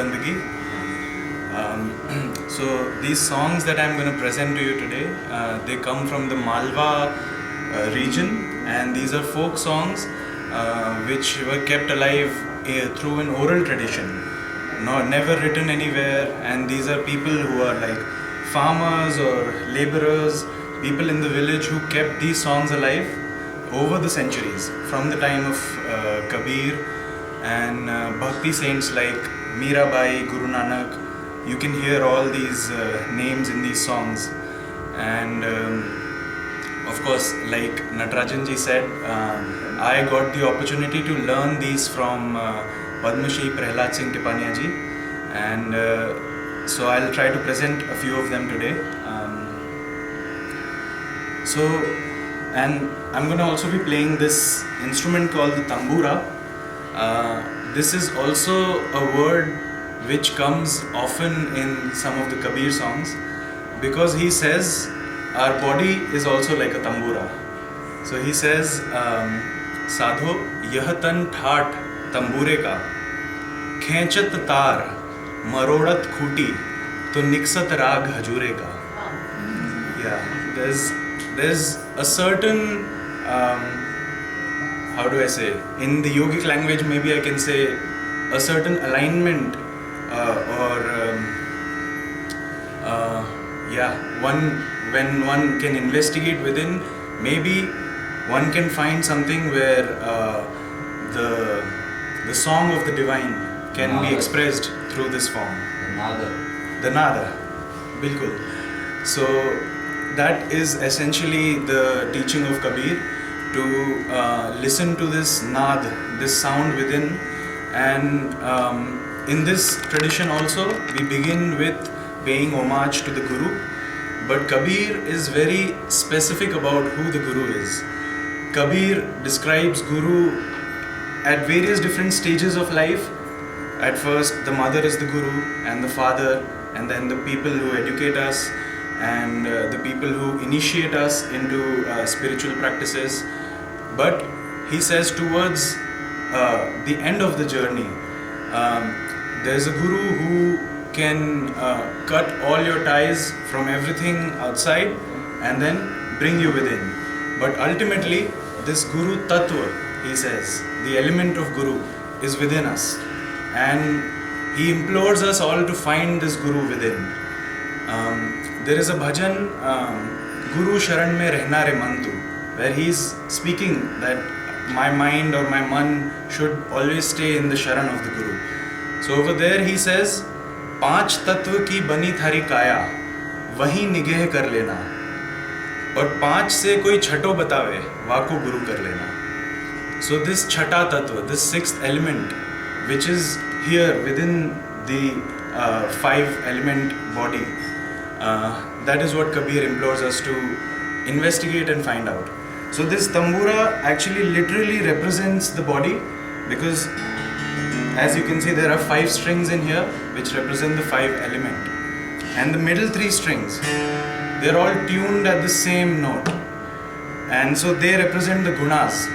Bandagi. So these songs that I'm going to present to you today, they come from the Malwa region, and these are folk songs which were kept alive through an oral tradition, never written anywhere. And these are people who are like farmers or laborers, people in the village who kept these songs alive over the centuries, from the time of Kabir and Bhakti saints like Mirabai, Guru Nanak. You can hear all these names in these songs. And of course, like Natarajan ji said, I got the opportunity to learn these from Padma Shri Prahlad Singh Tipania ji, and so I'll try to present a few of them today. And I'm going to also be playing this instrument called the tambura. This is also a word which comes often in some of the Kabir songs, because he says our body is also like a tambura. So he says, Sadho yah tan ठाट तंबूरे का, खेचत तार मरोड़त खूटी तो निकसत राग हजूरे का. Yeah, there's a certain how do I say, in the yogic language maybe I can say a certain alignment when one can investigate within, maybe one can find something where the song of the divine can be expressed through this form. The nada, bilkul. So that is essentially the teaching of Kabir, to listen to this nad, this sound within. And in this tradition also, we begin with paying homage to the Guru. But Kabir is very specific about who the Guru is. Kabir describes Guru at various different stages of life. At first, the mother is the Guru, and the father, and then the people who educate us, and the people who initiate us into spiritual practices. But he says towards the end of the journey, there's a Guru who can cut all your ties from everything outside and then bring you within. But ultimately, this Guru Tattva, he says, the element of Guru is within us. And he implores us all to find this Guru within. There is a bhajan, Guru Sharan Mein Rehna Re Mantu, where he's speaking that my mind or my man should always stay in the Sharan of the Guru. So over there he says, पांच तत्व की बनी थारी काया, वही निगह कर लेना, और पांच से कोई छठो बतावे, वाको गुरु कर लेना. So this chhata tattva, this sixth element, which is here within the five element body, that is what Kabir implores us to investigate and find out. So this tambura actually literally represents the body, because as you can see, there are 5 strings in here which represent the 5 element, and the middle 3 strings, they're all tuned at the same note, and so they represent the gunas,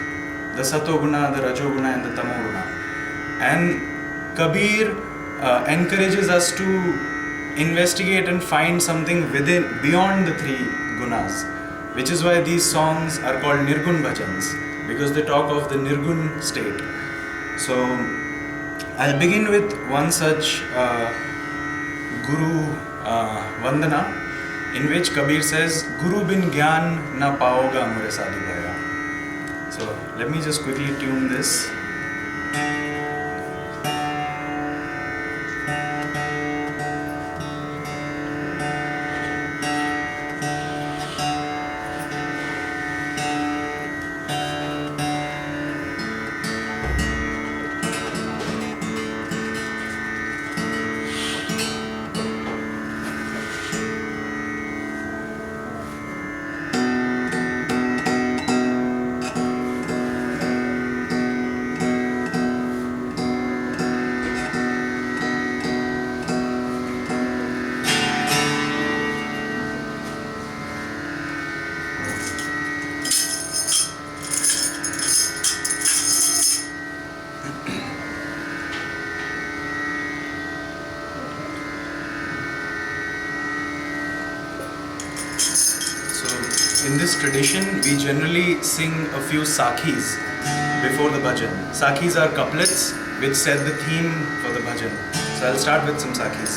the sato guna, the rajo guna, and the tamo guna. And Kabir encourages us to investigate and find something within, beyond the 3 gunas, which is why these songs are called Nirgun bhajans, because they talk of the Nirgun state. So I'll begin with one such Guru Vandana, in which Kabir says, Guru bin gyan na paoga mure sadhu bhaya. So let me just quickly tune this. in this tradition, we generally sing a few sakhis before the bhajan. Sakhis are couplets which set the theme for the bhajan. So I'll start with some sakhis.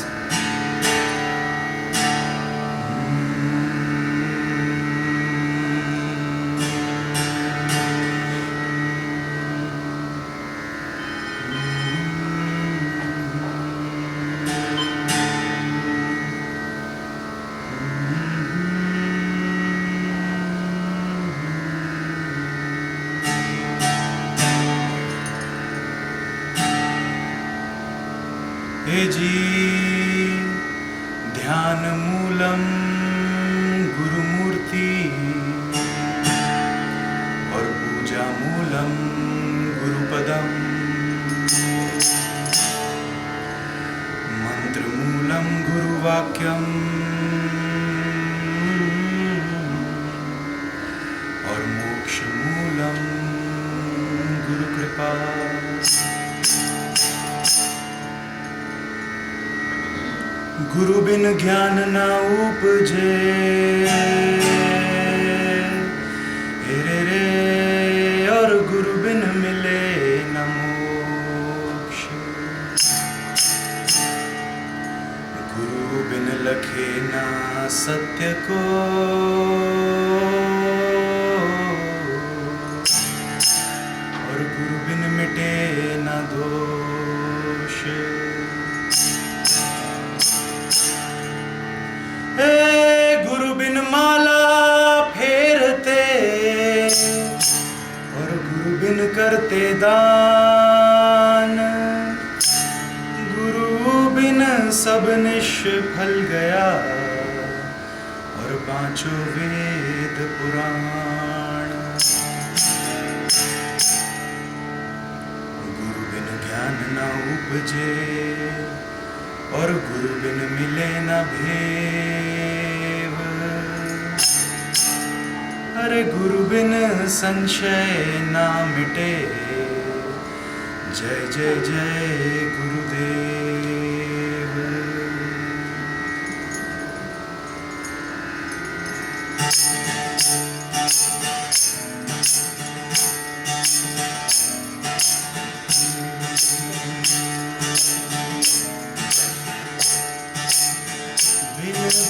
हे जी ध्यान मूलम गुरुमूर्ति और पूजा मूलम गुरुपदम, मंत्र मूलम गुरुवाक्यम और मोक्ष मूलम गुरुकृपा। गुरु बिन ज्ञान ना उपजे, हेरे रे और गुरु बिन मिले न मोक्ष। गुरु बिन लखे ना सत्य को और गुरु बिन मिटे न दोष। गुरु बिन माला फेरते और गुरु बिन करते दान। गुरु बिन सब निष्फल गया और पांचों वेद पुराण। गुरु बिन ज्ञान न उपजे और गुरु बिन मिले न भेव। अरे गुरु बिन संशय ना मिटे, जय जय जय गुरुदेव।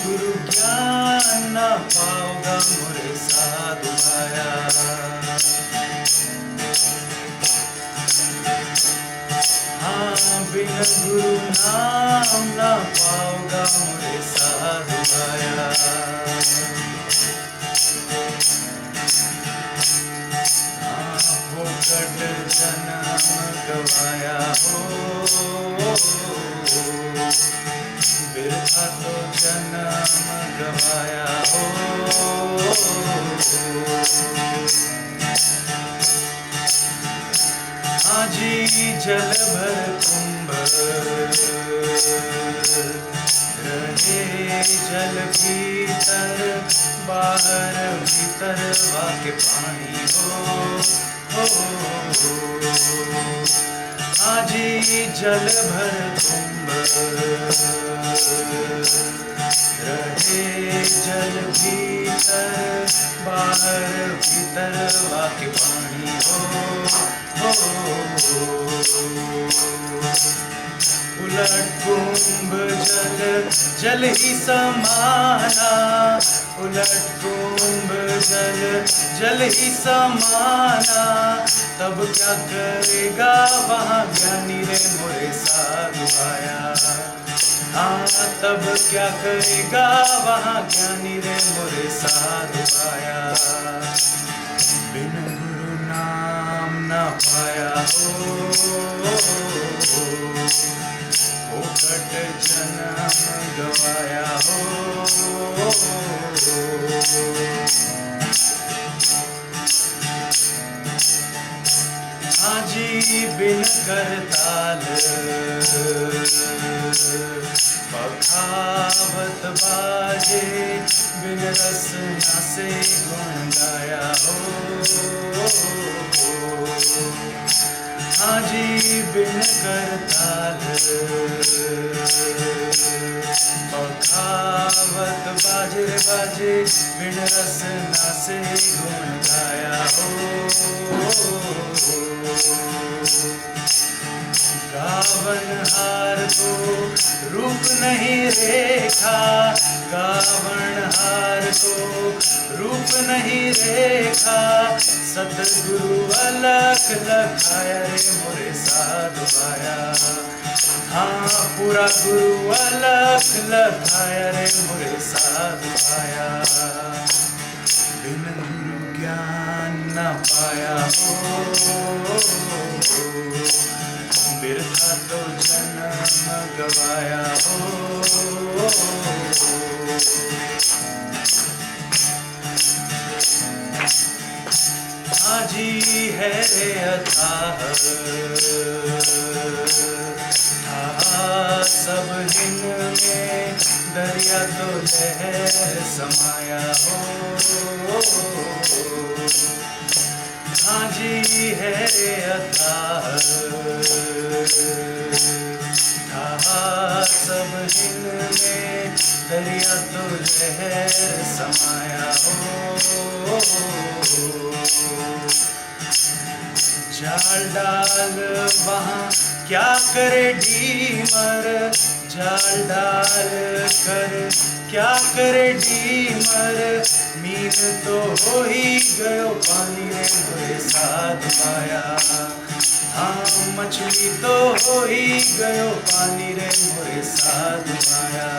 गुरु ज्ञान न पाओगा मोरे साधु भाया। हाँ बिन गुरु नाम न पाओगा मोरे साधु भाया। हाँ फोकट जन्म गवाया हो, बिरथा तो जन्म गवाया हो। आजी जल भर कुंभ रहे जल भीतर, बाहर भीतर वाके पानी हो। आजी जल भर कुंभ रहे जल भीतर, बाहर भीतर वाके पानी हो। उलट कुंभ जल जल ही समाना, उलट कुंभ जल जल ही समाना। तब क्या करेगा वहाँ ज्ञानी रे मोरे साधु आया। हाँ तब क्या करेगा वहाँ ज्ञानी रे मोरे साधु आया। बिन गुरु नाम न पाया हो, फोकट जन्म गवाया हो। आजी बिन करताल बखावत बाजे, बिन रसना से गुण गाया हो। आजी बिन करताल बखावत बाजे रे बाजे बिन रसना से गुण गाया हो। गावनहार को रूप नहीं रेखा, गावनहार को रूप नहीं रेखा, सतगुरु अलख लखाया रे मोरे साधु आया। हाँ पूरा गुरु अलख लखाया रे मोरे साधु आया। बिन गुरु ज्ञान न पाया हो, बिरथा तो जन्म गवाया हो। हाजी है रे अथाह, सब हिन में दरिया तो लहर समाया हो। हाजी है रे अथाह, सब हिन में दरिया तो लहर समाया हो। जाल डाल वहाँ क्या करे डीमर, जाल डाल कर क्या करे डीमर, मीन तो हो ही गयो पानी रे मोरे साधु आया। हाँ मछली तो हो ही गयो पानी रे मोरे साधु आया।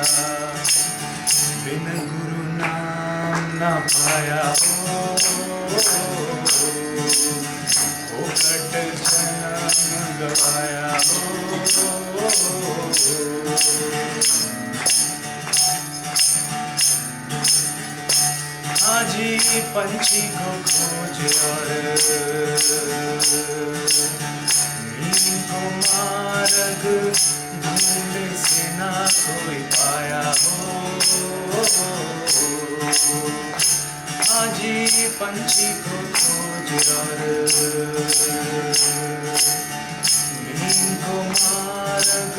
बिन गुरु नाम ना पाया हो, फोकट जन्म गवाया हो। हाँ जी पंछी को खोज और मीन को मार्ग ढूंढे से ना कोई पाया हो। हाँ जी पंछी को खोज और मीन को मार्ग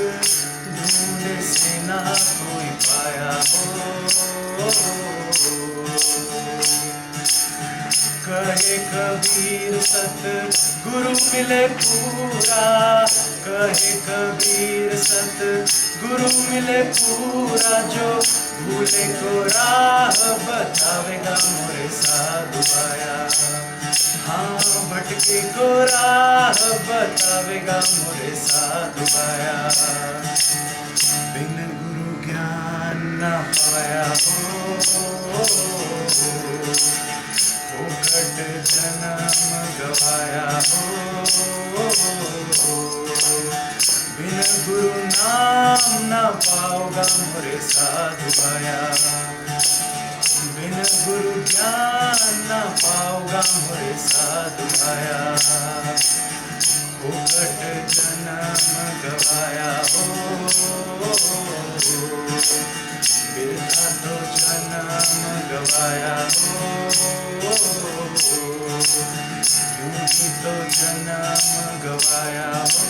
ढूंढे से ना कोई पाया हो। कहे कबीर सत गुरु मिले पूरा, कहे कबीर सत गुरु मिले पूरा, जो भूले को राह बतावेगा मोरे साधु आया। हाँ भटके को राह बतावेगा मोरे साधु आया। बिन गुरु ज्ञान न पाया हो, फोकट जन्म गवाया हो। बिन गुरु नाम न पाओगा मोरे साधु आया। बिन गुरु ज्ञान न पाओगा मोरे साधु आया। फोकट जन्म गवाया हो, बिरथा तो जन्म गवाया हो। यूं ही तो जन्म गवाया हो।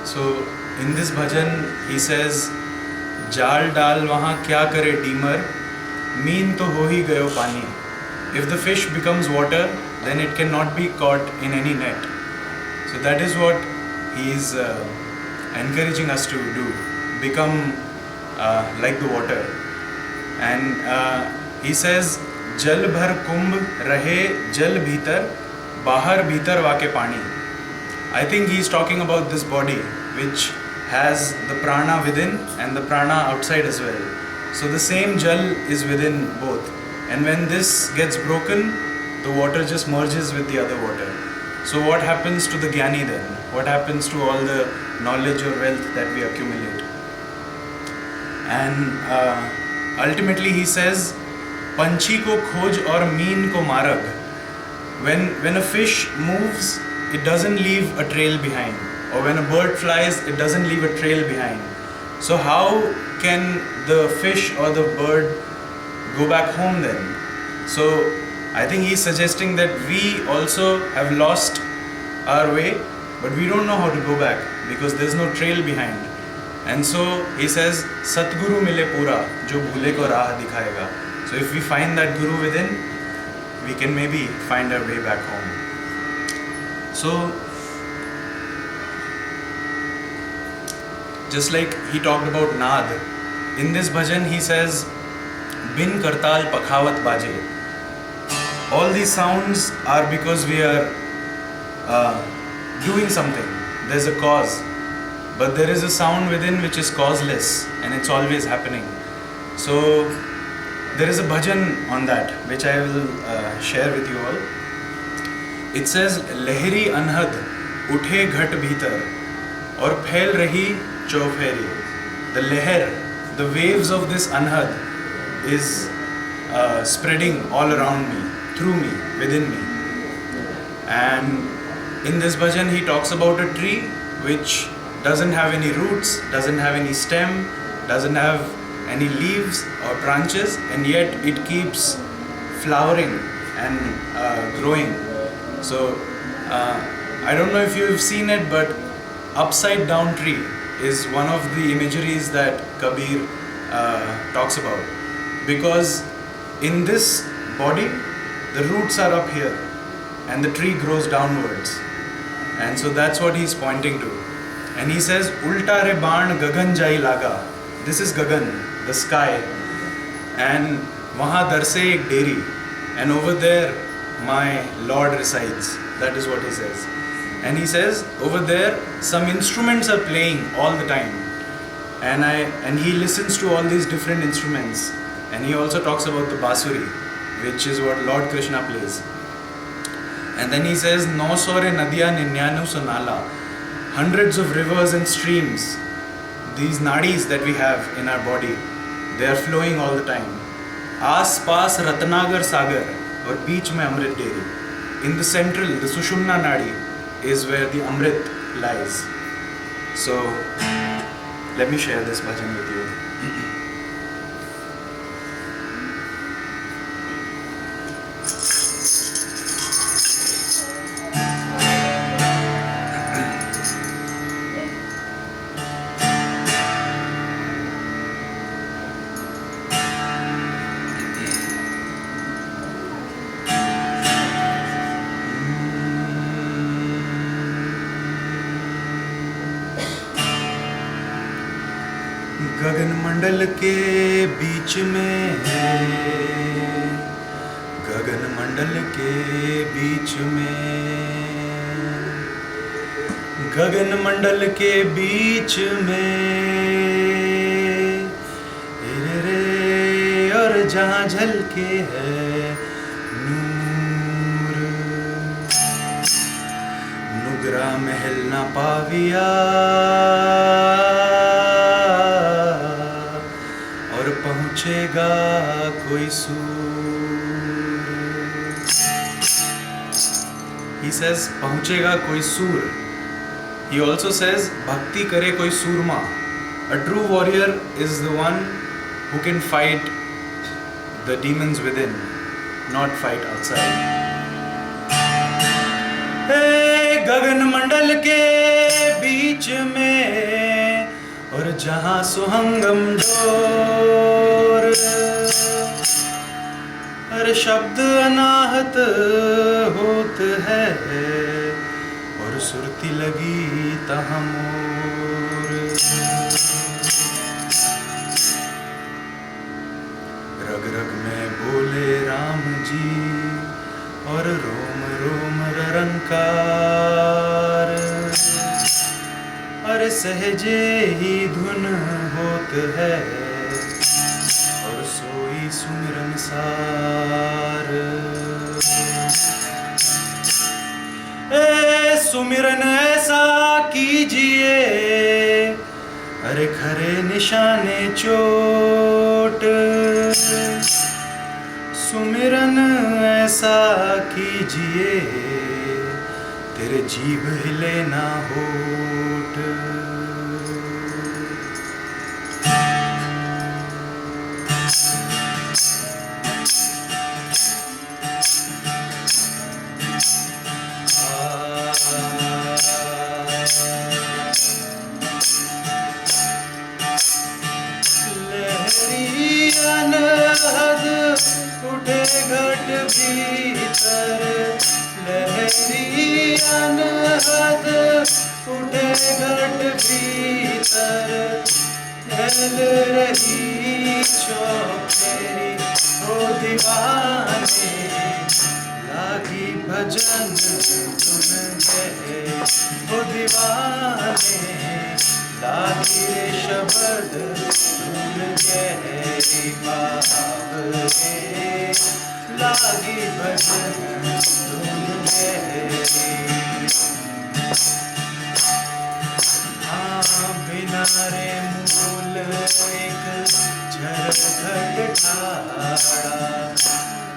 So in this bhajan he says, जाल डाल वहाँ क्या करे डीमर, मीन तो हो ही गयो पानी. If the fish becomes water, then it cannot be caught in any net. So that is what he is encouraging us to do, become like the water. And he says, जल भर कुंभ रहे जल भीतर, बाहर भीतर वाके पानी. I think he is talking about this body which has the prana within and the prana outside as well. So the same jal is within both, and when this gets broken, the water just merges with the other water. So what happens to the jnani then? What happens to all the knowledge or wealth that we accumulate? And ultimately he says, panchi ko khoj aur meen ko marag. When a fish moves, it doesn't leave a trail behind. Or when a bird flies, it doesn't leave a trail behind. So how can the fish or the bird go back home then? So I think he's suggesting that we also have lost our way, but we don't know how to go back because there's no trail behind. And so he says, Satguru mile pura, jo bhule ko raah dikhayega. So if we find that Guru within, we can maybe find our way back home. So, just like he talked about Naad, in this bhajan he says, Bin kartal pakhawat baje. All these sounds are because we are doing something. There's a cause. But there is a sound within which is causeless and it's always happening. So there is a bhajan on that which I will share with you all. It says, Lehri anhad uthe ghat bhitar aur phail rahi chauferi. The leher, the waves of this anhad is spreading all around me, through me, within me. And in this bhajan he talks about a tree which doesn't have any roots, doesn't have any stem, doesn't have any leaves or branches, and yet it keeps flowering and growing. So I don't know if you've seen it, but upside down tree is one of the imageries that Kabir talks about, because in this body the roots are up here and the tree grows downwards, and so that's what he's pointing to. And he says, Ulta re baan gagan jai laga. This is Gagan, the sky. And wahan darse ek deri. And over there, my Lord resides. That is what he says. And he says, over there, some instruments are playing all the time. And he listens to all these different instruments. And he also talks about the Basuri, which is what Lord Krishna plays. And then he says, No sore nadiya ninyanu sonala. Hundreds of rivers and streams, these nadis that we have in our body, they are flowing all the time. Aas paas Ratnagar Sagar, or beach mein Amrit Deri. In the central, the Sushumna Nadi is where the Amrit lies. So, let me share this bhajan with you. गगन मंडल के बीच में, गगन मंडल के बीच में, गगन मंडल के बीच में, रे और जहाँ झलके है नूर, नुगरा महल ना पाविया पहुंचेगा कोई सूर. He says पहुंचेगा कोई सूर. He also says भक्ति करे कोई सूरमा. A true warrior is the one who can fight the demons within, not fight outside. Hey, गगन मंडल के बीच में और जहाँ सुहंगम डोर, हर शब्द अनाहत होत है और सुरती लगी तहाँ मोर. रग रग में बोले राम जी और रोम रोम ररंकार, अरे सहजे ही धुन होत है और सोई सुमिरन सार. ए सुमिरन ऐसा कीजिए, अरे खरे निशाने चोट, सुमिरन ऐसा कीजिए तेरे जीभ हिले ना होठ. घट भीतर लहरी अनहद उठे घट भीतर हिल रही चौफेरी ओ दीवाने लागी भजन धुन गए ओ दीवाने लागी रे शब्द धुन गहरी बावरे लागी भजन धुन गहरी हाँ बिना रे मूल एक झरघट ठाड़ा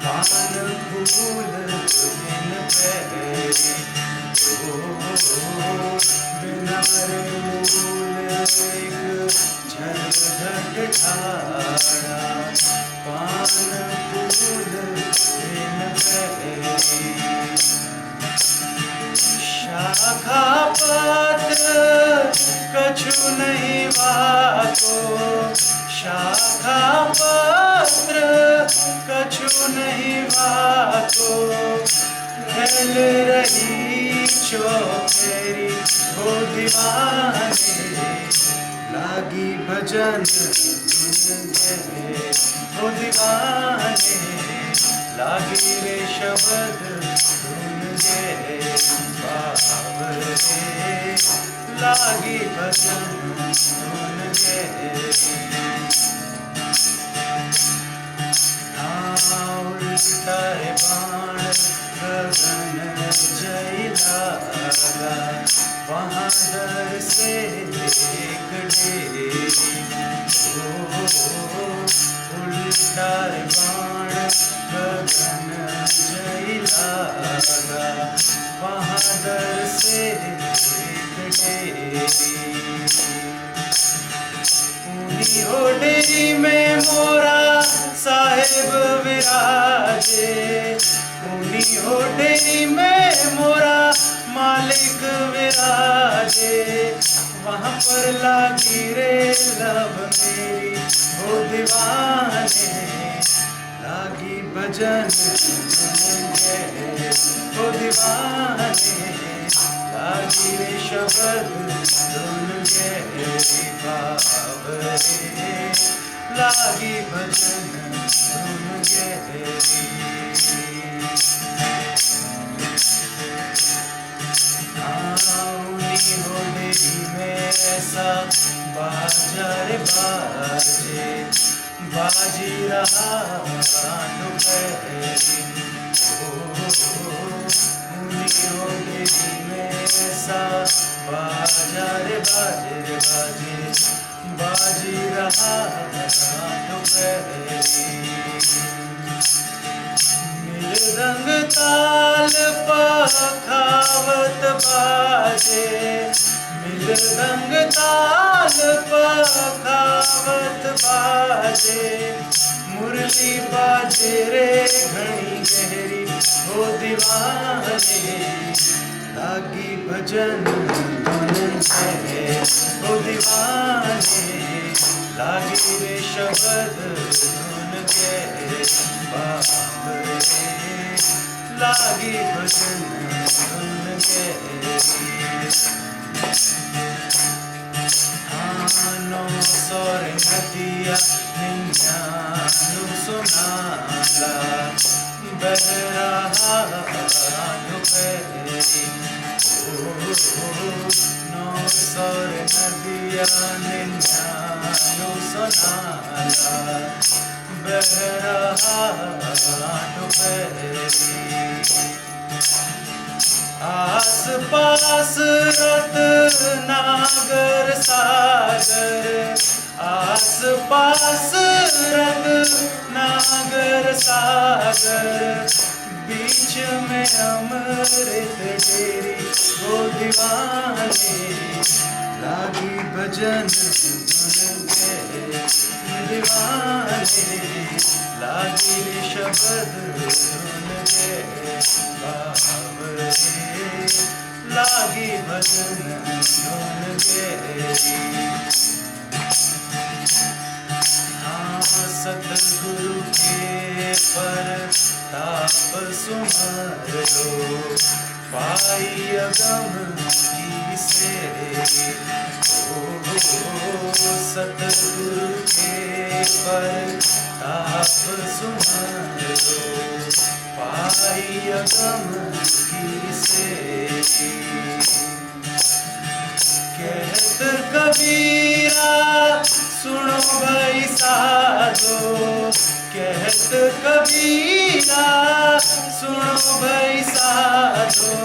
पान फूल बिन पैरी बिना रे मूल एक झरघट ठाड़ा पान फूल बिन पैरी शाखा पत्र कछु नहीं वाको शाखा पत्र कछु नहीं वाको हिल रही चौफेरी ओ दीवाने लागी भजन धुन गए ओ दीवाने लागी रे शब्द धुन गए बावरे लागी भजन धुन गए उल्टा है बाण गगन जैलागा वहाँ दर से एक डेरी उल्टा है बाण गगन जैलागा वहाँ दर से एक डेरी ऊनी हो डेरी में मोरा साहेब विराजे ऊनी हो डेरी में मोरा मालिक विराजे वहाँ पर लागी रे लब मेरी ओ दीवाने लागी भजन धुन गए ओ दीवाने लागी रे शब्द धुन गए बावरे लागी भजन धुन गहरी आऊनी हो डेरी में ऐसा बाजार बाजे बाजी रहा दोपहरी ऊनी हो डेरी में ऐसा बाजार बाजे बाजे बाजी रहा दोपहरी मृदंग ताल पखावत बाजे मृदंग ताल पखावत बाजे मुरली बाजे रे घड़ी गहरी हो दीवाने लागी भजन धुन गए ओ दीवाने लागी रे शब्द धुन गए बावरे लागी भजन धुन गए आनो सोर नदिया निन्यानु सुनाला बह रहा दोपहरी नौ सौर नदिया निन्यानु सुनाला बह रहा दोपहरी आस पास रत्नागर सागर आस पास रत्नागर सागर बीच में अमृत डेरी वो दीवाने लागी भजन धुन गए दीवाने लागी शब्द धुन गए बावरे लागी भजन धुन गए हाँ सतगुरु के पर ताप सुमर लो, पाई अगम की से। सतगुरु के पर ताप सुमर लो, पाई अगम की से। कहत कबीरा सुनो भाई साधो, कहत कबीरा सुनो भाई साधो।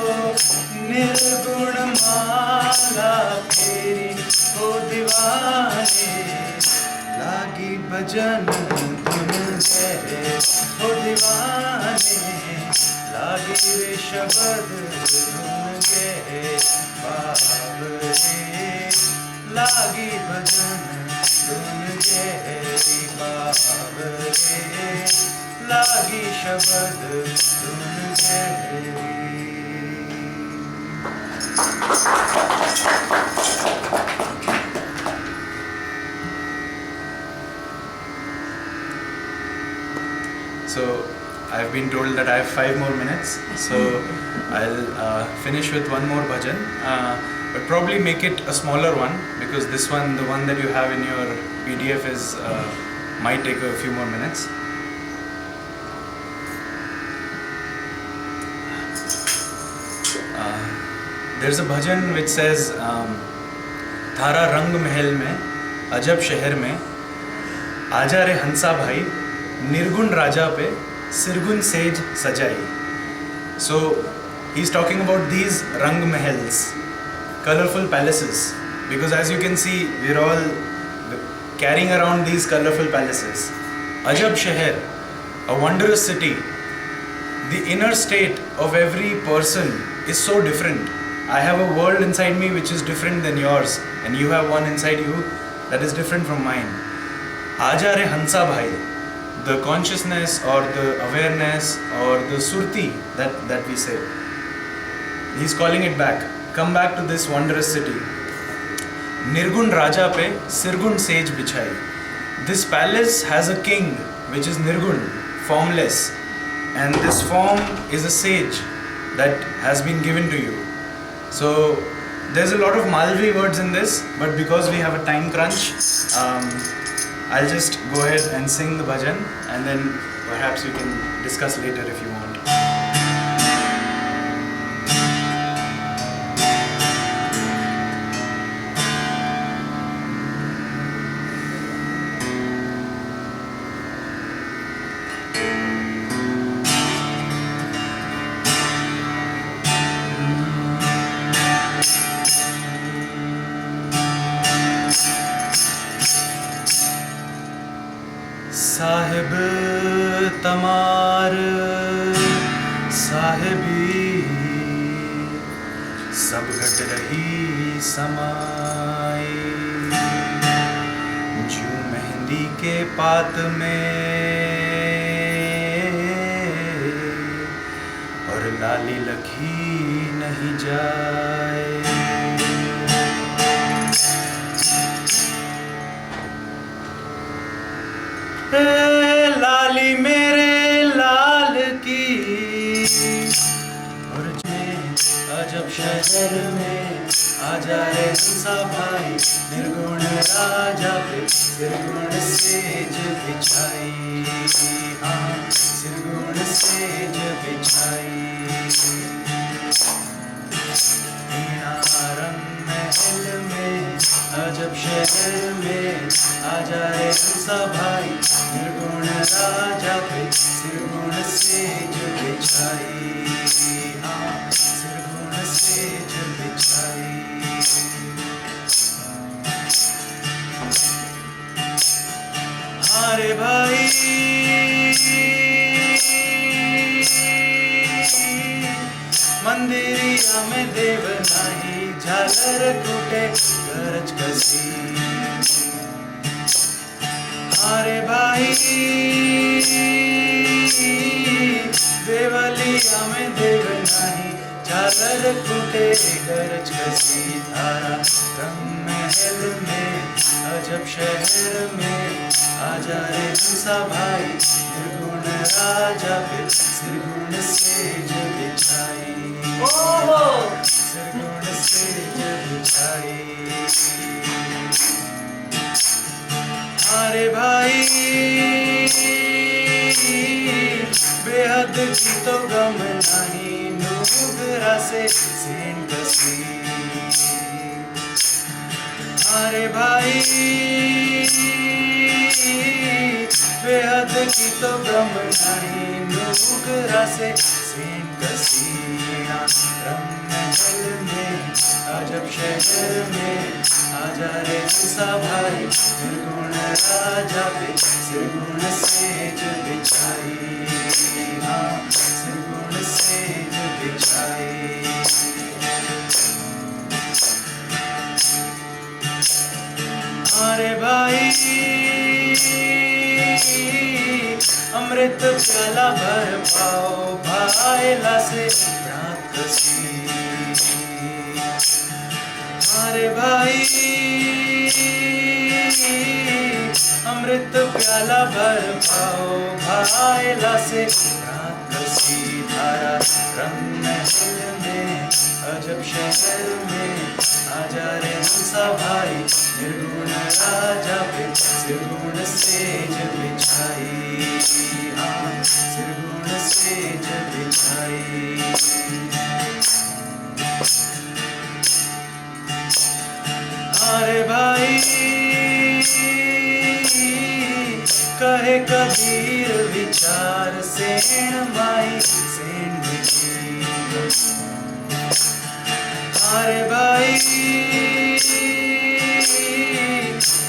निर्गुण माला फेरी हो दीवाने, लागी भजन धुन गए हो दीवाने। लागी रे शब्द धुन गए बाबरे, लागी भजन धुन गए बाबरे। लागी शब्द धुन गए। So I've been told that I have 5 more minutes, so I'll finish with one more bhajan, but probably make it a smaller one, because this one, the one that you have in your PDF, is might take a few more minutes. There's a bhajan which says, थारा रंग महल में अजब शहर में, आजा रे हंसा भाई निर्गुण राजा पे सिरगुन सेज सजाई. So he's talking about these rang mahals, colorful palaces, because as you can see we're all carrying around these colorful palaces. Ajab Shahar, a wondrous city. The inner state of every person is so different. I have a world inside me which is different than yours, and you have one inside you that is different from mine. Aja re Hansa Bhai, the consciousness or the awareness or the surti that we say, he's calling it back. Come back to this wondrous city. Nirgun Raja pe Sirgun Sage Bichai. This palace has a king which is Nirgun, formless, and this form is a sage that has been given to you. So there's a lot of Malvi words in this, but because we have a time crunch, I'll just go ahead and sing the bhajan, and then perhaps we can discuss later if you want. साहिब तमार साहिबी सब घट रही समाई, जू मेहंदी के पात में और लाली लखी नहीं जाए। लाली मेरे लाल की और अजब शहर में आ जाए हंसा भाई, निर्गुण राजा पे सिरगुण सेज बिछाई। हाँ, सिरगुण सेज बिछाई। रंग महल में अजब शहर में आ जाए हंसा भाई, निर्गुण राजा पे सिरगुण सेज बिछाई। हाँ, सिरगुण सेज बिछाई। हाँ रे भाई, मंदिरिया में देव नाही, झालर टूटे गरज कसी। अरे भाई, देवलिया में देव नाही, झालर टूटे गरज कसी। थारा रंग महल में अजब शहर में आ जा रे हंसा भाई, निर्गुण राजा पे सिरगुण सेज बिछाई, सिरगुण सेज बिछाई। अरे भाई बेहद की तो गम नहीं, नुगरा से सेंट कसी। अरे भाई बेहद की तो गम नहीं, नुगरा से सेंट कसी। रंग महल में अजब शहर में आजा रे हंसा भाई, निर्गुण राजा पे सिरगुण सेज बिछाई, हाँ सिरगुण सेज बिछाई। अरे भाई अमृत प्याला भर पाओ, भाईला से रात कसी। अरे भाई अमृत प्याला भर पाओ, भाईला से रात कसी। धारा रंग महल में अजब शहर में आजा रे हंसा भाई, निर्गुण राजा पे सिरगुण सेज बिछाई, हाँ सिरगुण सेज बिछाई। अरे भाई कहे कबीर विचार सेण माई सेण बिछी। अरे भाई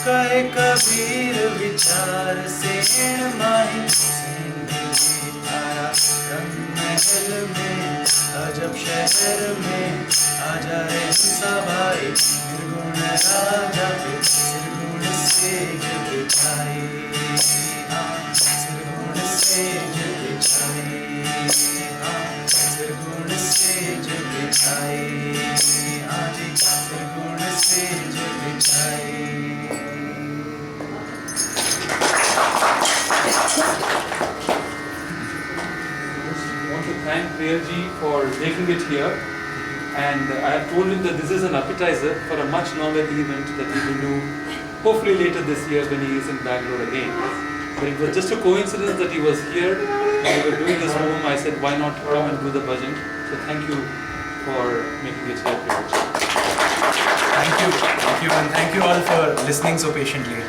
कहे कबीर विचार सेण माई सेण बिछी। तारा रंग महल में अजब शहर में आजा रे हंसा भाई, निर्गुण राजा पे सिरगुण सेज बिछाई, हाँ सिरगुण सेज बिछाई, हाँ सिरगुण सेज बिछाई, हाँ जी सिरगुण सेज बिछाई। Thank Priyarji for taking it here, and I have told him that this is an appetizer for a much longer event that we will do hopefully later this year when he is in Bangalore again. But it was just a coincidence that he was here when we were doing this home. I said why not come and do the bhajan. So thank you for making it here, Priyarji. Thank you, and thank you all for listening so patiently.